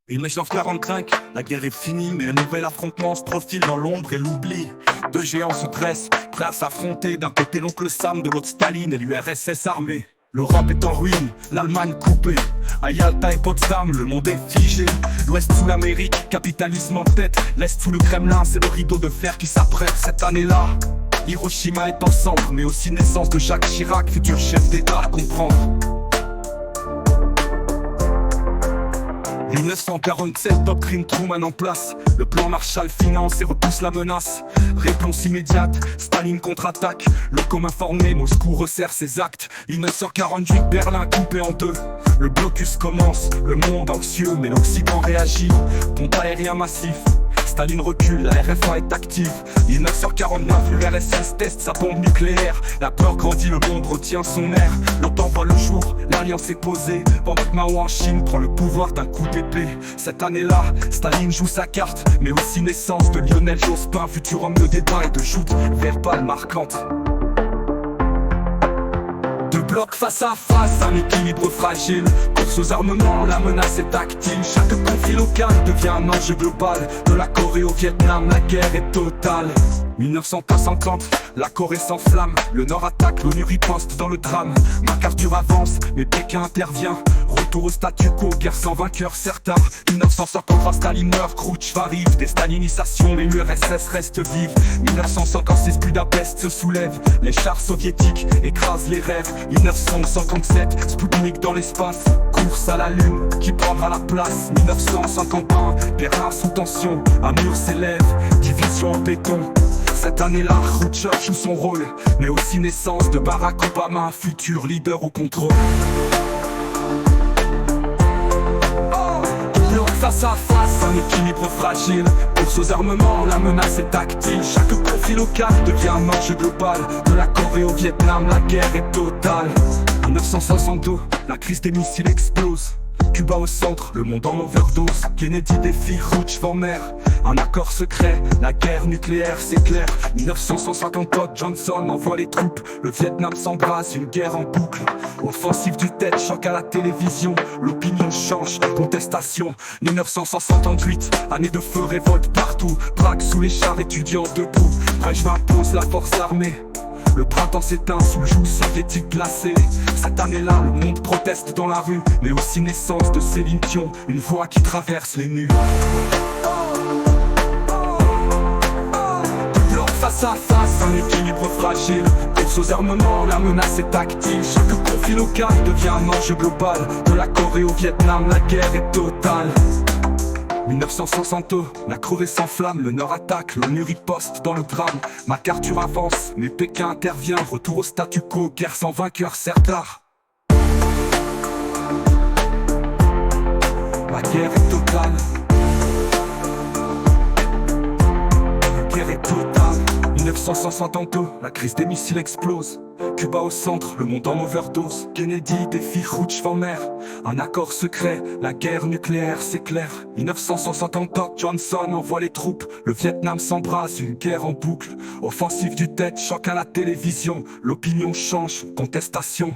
1945, la guerre est finie, mais un nouvel affrontement se profile dans l'ombre et l'oubli. Deux géants se dressent, prêts à s'affronter. D'un côté l'oncle Sam, de l'autre Staline et l'URSS armée. L'Europe est en ruine, l'Allemagne coupée. À Yalta et Potsdam, le monde est figé. L'Ouest sous l'Amérique, capitalisme en tête. L'Est sous le Kremlin, c'est le rideau de fer qui s'apprête. Cette année-là, Hiroshima est en cendres, mais aussi naissance de Jacques Chirac, futur chef d'État à comprendre. 1947, doctrine Truman en place. Le plan Marshall finance et repousse la menace. Réponse immédiate, Staline contre-attaque. Le commun formé, Moscou resserre ses actes. 1948, Berlin coupé en deux. Le blocus commence, le monde anxieux, mais l'Occident réagit. Pompe aérien massif, Staline recule, la RFA est active. 1949, l'URSS teste sa bombe nucléaire. La peur grandit, le monde retient son air. L'OTAN voit le jour, l'alliance est posée. Pendant que Mao en Chine prend le pouvoir d'un coup d'épée. Cette année-là, Staline joue sa carte, mais aussi naissance de Lionel Jospin, futur homme de débat et de joutes verbales marquantes. Deux blocs face à face, un équilibre fragile. Course aux armements, la menace est tactile. Chaque conflit local devient un enjeu global. De la Corée au Vietnam, la guerre est totale. 1950, la Corée s'enflamme. Le Nord attaque, l'ONU riposte dans le drame. MacArthur avance, mais Pékin intervient. Retour au statu quo, guerre sans vainqueur, certes. 1953, Staline meurt, Khrouchtchev arrive. Déstalinisation, mais l'URSS reste vive. 1956, Budapest se soulève. Les chars soviétiques écrasent les rêves. 1957, Sputnik dans l'espace. Course à la lune, qui prendra la place. 1951, Berlin sous tension. Un mur s'élève, division en béton. Cette année-là, Khrouchtchev joue son rôle, mais aussi naissance de Barack Obama, futur leader au contrôle. Face à face, un équilibre fragile. Course aux armements, la menace est tactile. Chaque conflit local devient un enjeu global. De la Corée au Vietnam, la guerre est totale. 1962, la crise des missiles explose. Cuba au centre, le monde en overdose. Kennedy défie Khrouchtchev en mer. Un accord secret, la guerre nucléaire s'éclaire. 1954, Johnson envoie les troupes. Le Vietnam s'embrase, une guerre en boucle. Offensive du tête, choc à la télévision. L'opinion change, contestation. 1968, année de feu, révolte partout. Prague sous les chars, étudiants debout. Brejnev impose la force armée. Le printemps s'éteint sous le joug soviétique glacé. Cette année-là, le monde proteste dans la rue, mais aussi naissance de Céline Dion, une voix qui traverse les nues. Face à face, un équilibre fragile. Course aux armements, la menace est tactile. Chaque conflit local devient un enjeu global. De la Corée au Vietnam, la guerre est totale. 1960, la Corée s'enflamme, le Nord attaque, l'ONU riposte dans le drame. MacArthur avance, mais Pékin intervient. Retour au statu quo, guerre sans vainqueur, certes. La guerre est totale. La guerre est totale. 1962, la crise des missiles explose. Cuba au centre, le monde en overdose. Kennedy défie Khrouchtchev en mer. Un accord secret, la guerre nucléaire s'éclaire. 1964, Johnson envoie les troupes. Le Vietnam s'embrase, une guerre en boucle. Offensive du tête, choc à la télévision. L'opinion change, contestation.